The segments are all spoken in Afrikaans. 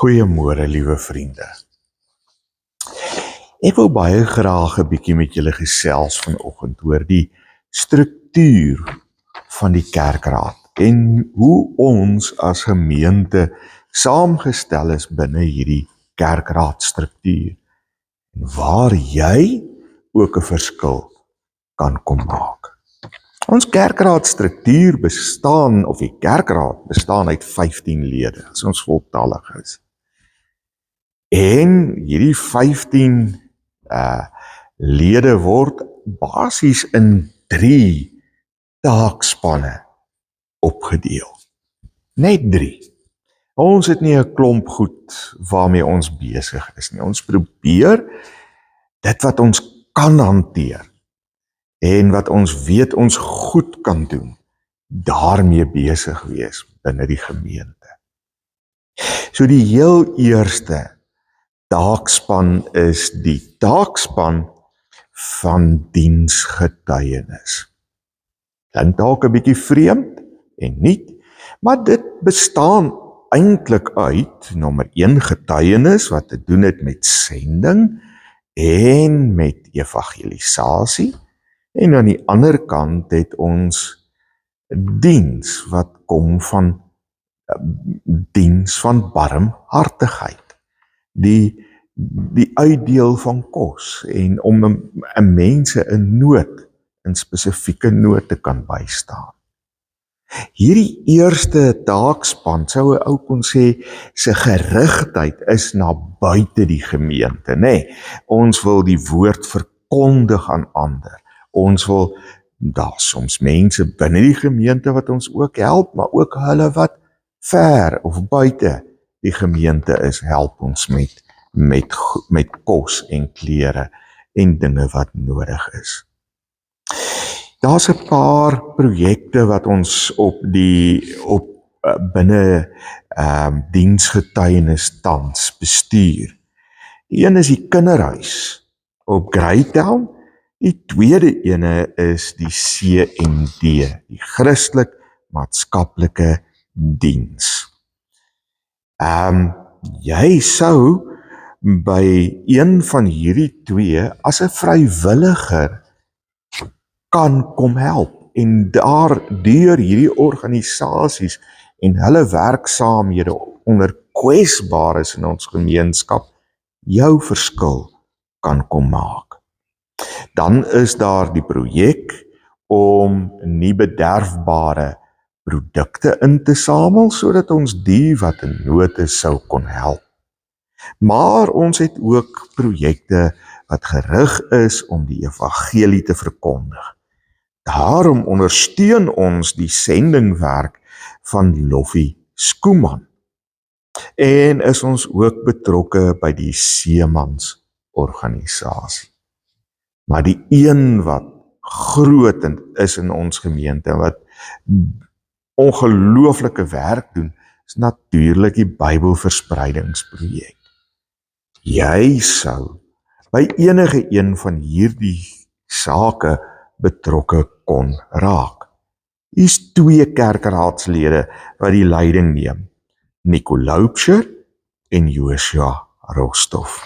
Goeiemôre, liewe vriende. Ek wil baie graag 'n bietjie met julle gesels vanoggend oor die struktuur van die kerkraad en hoe ons as gemeente saamgestel is binne hierdie kerkraadstruktuur en waar jy ook 'n verskil kan kom maak. Ons kerkraadstruktuur bestaan, of die kerkraad bestaan uit 15 lede, as ons voltallig is. En hierdie 15 lede word basies in 3 taakspanne opgedeel. Net 3. Ons het nie 'n klomp goed waarmee ons besig is nie. Ons probeer dit wat ons kan hanteer en wat ons weet ons goed kan doen, daarmee besig wees binne die gemeente. So die heel eerste taakspan is die taakspan van diensgetuienis. Klink dalk 'n bietjie vreemd en nuut, maar dit bestaan eintlik uit nommer 1 getuienis wat te doen het met sending en met evangelisasie, en aan die ander kant het ons diens wat kom van diens van barmhartigheid. Die uitdeel van kos en om 'n mense in nood, in spesifieke nood te kan bystaan. Hierdie eerste taakspan, sou 'n ou kon sê, se gerigtheid is na buite die gemeente, nê? Ons wil die woord verkondig aan ander. Ons wil, daar soms mense binne die gemeente wat ons ook help, maar ook hulle wat ver of buite die gemeente is, help ons met kos en klere en dinge wat nodig is. Daar's 'n paar projekte wat ons binne diensgetuienis tans bestuur. Die een is die kinderhuis op Greytown. Die tweede ene is die CMD, die Christelik Maatskaplike Diens. Jy sou by een van hierdie twee as 'n vrywilliger kan kom help en deur hierdie organisasies en hulle werksaamhede onder kwesbares in ons gemeenskap jou verskil kan kom maak. Dan is daar die projek om nie bederfbare produkte in te samel sodat ons die wat in nood is sou kon help. Maar ons het ook projekte wat gerig is om die evangelie te verkondig. Daarom ondersteun ons die sendingwerk van Loffie Skooman. En is ons ook betrokke by die Seemans organisasie. Maar die een wat groot is in ons gemeente, wat ongelooflike werk doen, is natuurlik die Bybelverspreidingsprojek. Jy sou by enige een van hierdie sake betrokke kon raak. Hier's 2 kerkraadslede wat die leiding neem, Nico Loubser en Joshua Rostov.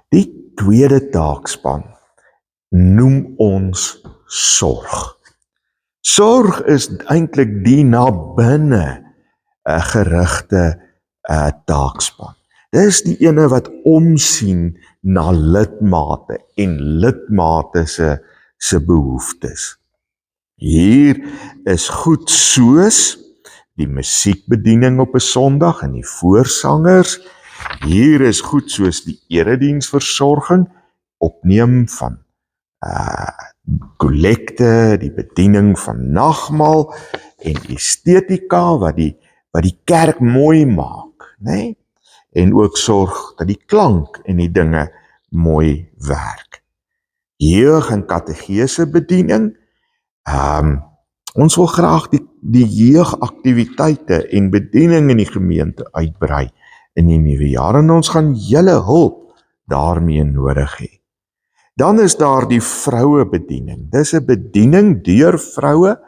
Die tweede taakspan noem ons sorg. Sorg is eintlik die na binne gerigte taakspan. Dis die ene wat omsien na lidmate en lidmate se behoeftes. Hier is goed soos die musiekbediening op 'n Sondag en die voorsangers. Hier is goed soos die erediensversorging, opneem van kollekte, die bediening van nagmaal en estetika wat die kerk mooi maak, né? En ook sorg dat die klank en die dinge mooi werk. Jeug en kategese bediening. Ons wil graag die jeugaktiwiteite en bediening in die gemeente uitbrei in die nuwe jaar en ons gaan julle hulp daarmee nodig hê. Dan is daar die vrouebediening. Dis 'n bediening deur vroue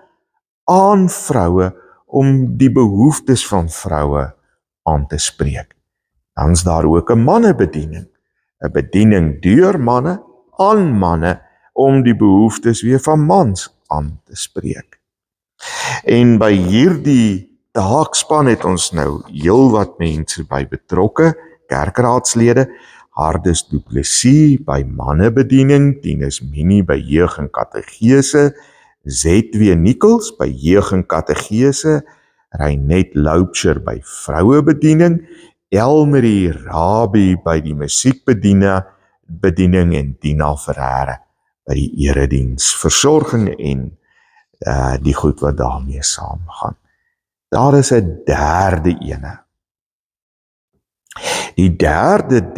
aan vroue om die behoeftes van vroue aan te spreek. Dan is daar ook 'n mannebediening. 'n Bediening deur manne aan manne om die behoeftes weer van mans aan te spreek. En by hierdie taakspan het ons nou heelwat mense by betrokke, kerkraadslede, Hardus Du Plessis by mannebediening, Tinus Minnie by jeug en kategese, Z.W. Nichols by jeug en kategese, Reinet Loubser by vrouebediening, Elmarie Rabie by die musiekbediening en Dina Ferreira by die erediens, versorging en die goed wat daarmee saamgaan. Daar is 'n derde ene. Die derde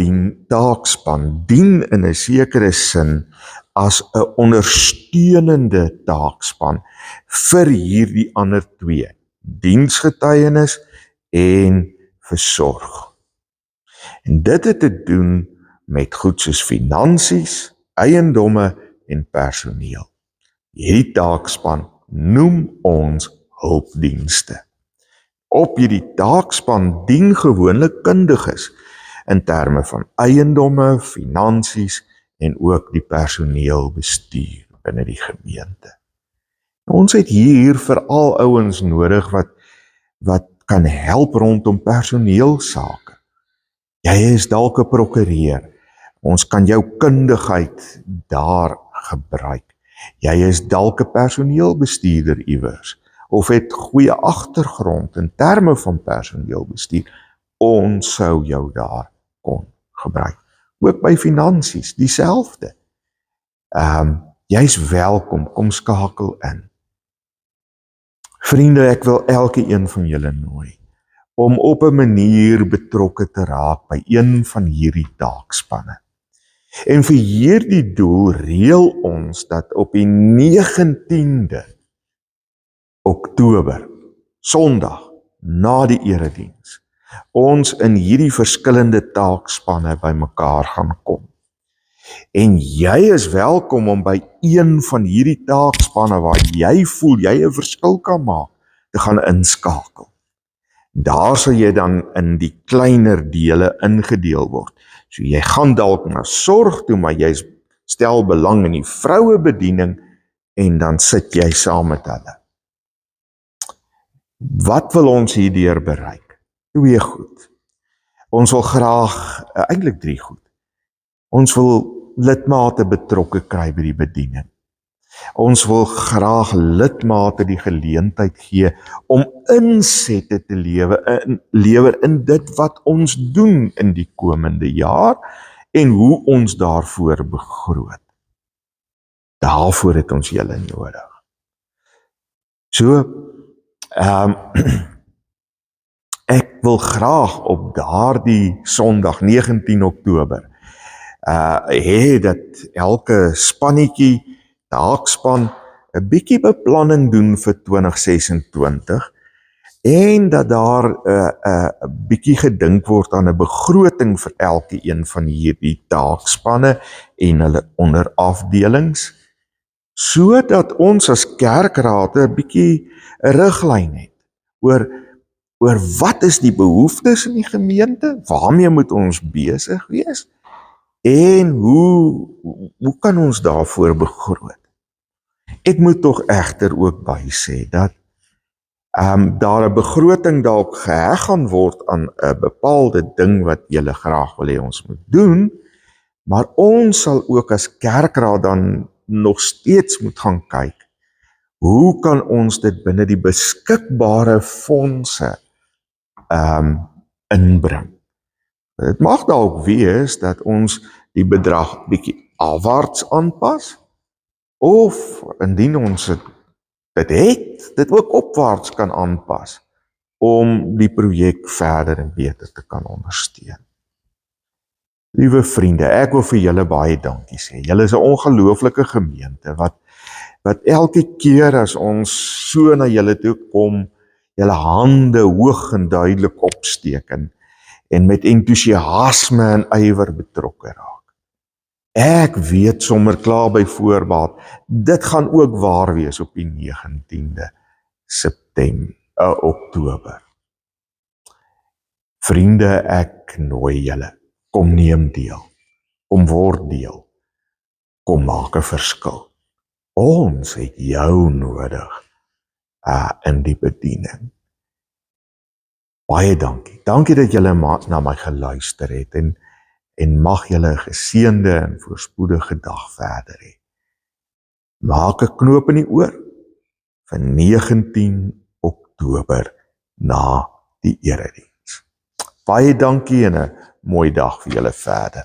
taakspan dien in 'n sekere sin as 'n ondersteunende taakspan vir hierdie ander twee, diensgetuienis en versorg. En dit het te doen met goed soos finansies, eiendomme en personeel. Hierdie taakspan noem ons hulpdienste. Op hierdie taakspan dien gewoonlik kundiges in terme van eiendomme, finansies en ook die personeelbestuur binne die gemeente. Ons het hier veral ouens nodig wat kan help rondom personeelsake. Jy is dalk 'n prokureur. Ons kan jou kundigheid daar gebruik. Jy is dalk 'n personeelbestuurder iewers of het goeie agtergrond in terme van personeelbestuur. Ons sou jou daar kon gebruik. Ook by finansies, dieselfde. Jy's welkom, kom skakel in. Vriende, ek wil elke een van julle nooi om op 'n manier betrokke te raak by een van hierdie taakspanne. En vir hierdie doel reël ons dat op die 19de Oktober, Sondag, na die erediens, ons in hierdie verskillende taakspanne bymekaar gaan kom. En jy is welkom om by een van hierdie taakspanne waar jy voel jy 'n verskil kan maak, te gaan inskakel. Daar sal jy dan in die kleiner dele ingedeel word. So jy gaan dalk na sorg toe, maar jy stel belang in die vrouebediening en dan sit jy saam met hulle. Wat wil ons hierdeur bereik? 2 goed. Ons wil graag, eintlik 3 goed. Ons wil lidmate betrokke kry by die bediening. Ons wil graag lidmate die geleentheid gee om insette te lewer in dit wat ons doen in die komende jaar en hoe ons daarvoor begroot. Daarvoor het ons julle nodig. So, ek wil graag op daardie Sondag 19 Oktober hê dat elke spannetjie, taakspan, 'n bietjie beplanning doen vir 2026 en dat daar 'n bietjie gedink word aan 'n begroting vir elke een van hierdie taakspanne en hulle onderafdelings, sodat ons as kerkraad 'n bietjie 'n riglyn het oor wat is die behoeftes in die gemeente, waarmee moet ons besig wees en hoe kan ons daarvoor begroot. Ek moet tog egter ook by sê dat daar 'n begroting dalk geheg gaan word aan 'n bepaalde ding wat julle graag wil hê ons moet doen, maar ons sal ook as kerkraad dan nog steeds moet gaan kyk, hoe kan ons dit binne die beskikbare fondse inbring. Dit mag dalk wees dat ons die bedrag bietjie afwaarts aanpas, of indien ons dit ook opwaarts kan aanpas, om die projek verder en beter te kan ondersteun. Liewe vriende, ek wil vir julle baie dankie sê. Julle is 'n ongelooflike gemeente, wat elke keer as ons so na julle toe kom, julle hande hoog en duidelik opsteek en met entoesiasme en ywer betrokke raak. Ek weet sommer klaar by voorbaat, dit gaan ook waar wees op die 19de Oktober. Vriende, ek nooi julle, kom neem deel, kom word deel, kom maak 'n verskil. Ons het jou nodig in die bediening. Baie dankie. Dankie dat julle na my geluister het en mag julle 'n geseënde en voorspoedige dag verder hê. Maak 'n knoop in die oor vir 19 Oktober na die erediens. Baie dankie en 'n mooi dag vir julle verder.